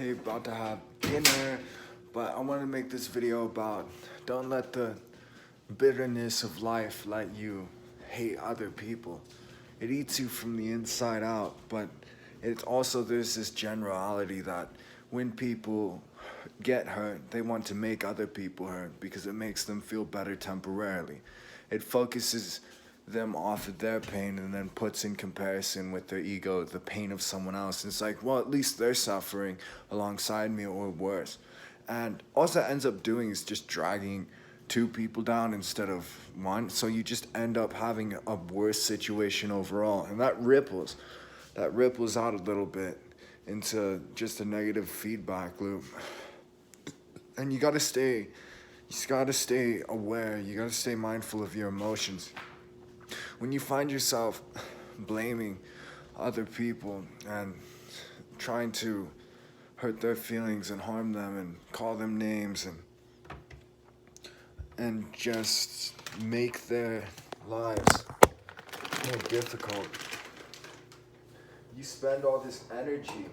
Hey, about to have dinner, but I want to make this video about don't let the bitterness of life let you hate other people. It eats you from the inside out, but it's also there's this generality that when people get hurt, they want to make other people hurt because it makes them feel better temporarily. It focuses them off of their pain and then puts in comparison with their ego the pain of someone else. And it's like, well, at least they're suffering alongside me or worse. And all that ends up doing is just dragging two people down instead of one. So you just end up having a worse situation overall. And that ripples out a little bit into just a negative feedback loop. And you just gotta stay aware. You gotta stay mindful of your emotions. When you find yourself blaming other people and trying to hurt their feelings and harm them and call them names and just make their lives more difficult, you spend all this energy,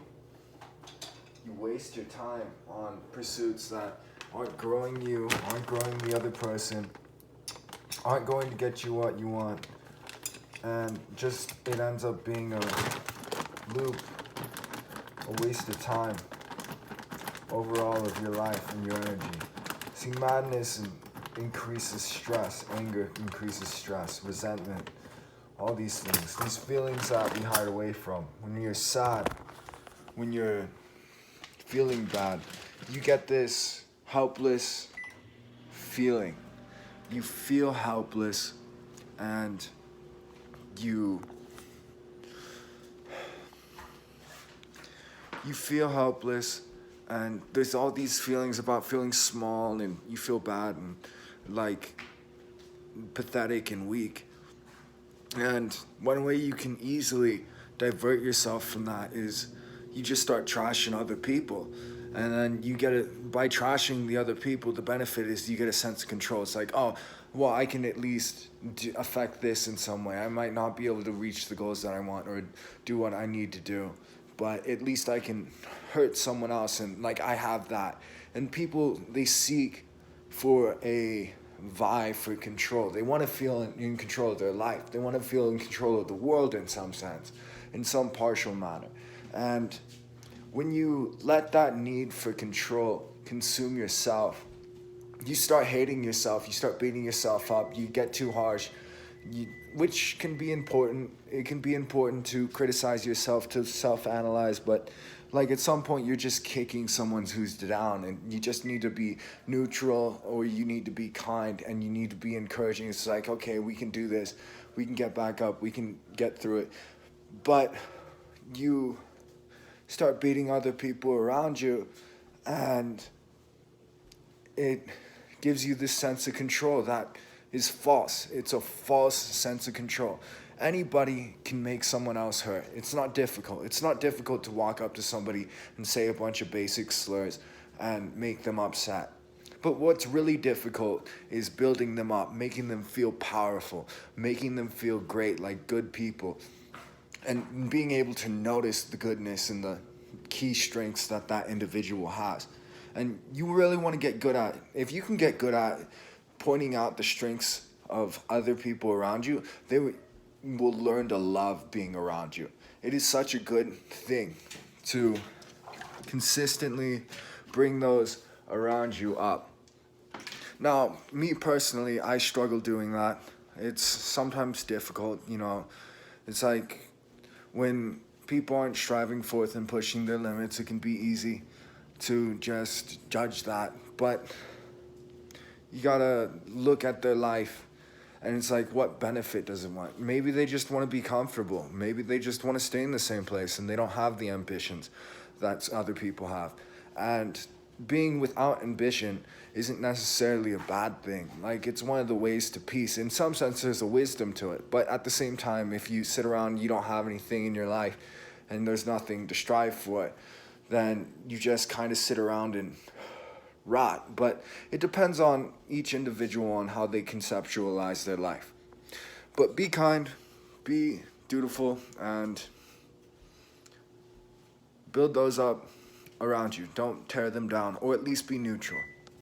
you waste your time on pursuits that aren't growing you, aren't growing the other person, aren't going to get you what you want, and just it ends up being a loop, a waste of time overall of your life and your energy. See, madness increases stress, anger increases stress, resentment, all these things, these feelings that we hide away from. When you're sad, when you're feeling bad, you get this helpless feeling. You feel helpless and you feel helpless, and there's all these feelings about feeling small and you feel bad and like pathetic and weak. And one way you can easily divert yourself from that is you just start trashing other people. And then you get it by trashing the other people. The benefit is you get a sense of control. It's like, oh, well, I can at least affect this in some way. I might not be able to reach the goals that I want or do what I need to do, but at least I can hurt someone else, and like I have that. And people, they seek for a vie for control. They want to feel in control of their life. They want to feel in control of the world in some sense, in some partial manner. And when you let that need for control consume yourself, you start hating yourself, you start beating yourself up, you get too harsh, which can be important. It can be important to criticize yourself, to self-analyze, but like at some point you're just kicking someone who's down, and you just need to be neutral, or you need to be kind, and you need to be encouraging. It's like, okay, we can do this, we can get back up, we can get through it. But you start beating other people around you, and it gives you this sense of control that is false. It's a false sense of control. Anybody can make someone else hurt. It's not difficult. It's not difficult to walk up to somebody and say a bunch of basic slurs and make them upset. But what's really difficult is building them up, making them feel powerful, making them feel great, like good people, and being able to notice the goodness and the key strengths that that individual has. And you really want to get good at it. If you can get good at pointing out the strengths of other people around you, they will learn to love being around you. It is such a good thing to consistently bring those around you up. Now, me personally, I struggle doing that. It's sometimes difficult, you know. It's like when people aren't striving forth and pushing their limits, it can be easy to just judge that. But you gotta look at their life, and it's like, what benefit does it want? Maybe they just want to be comfortable. Maybe they just want to stay in the same place and they don't have the ambitions that other people have. And being without ambition isn't necessarily a bad thing. Like, it's one of the ways to peace. In some sense, there's a wisdom to it. But at the same time, if you sit around, you don't have anything in your life, and there's nothing to strive for, then you just kind of sit around and rot. But it depends on each individual on how they conceptualize their life. But be kind, be dutiful, and build those up around you. Don't tear them down, or at least be neutral.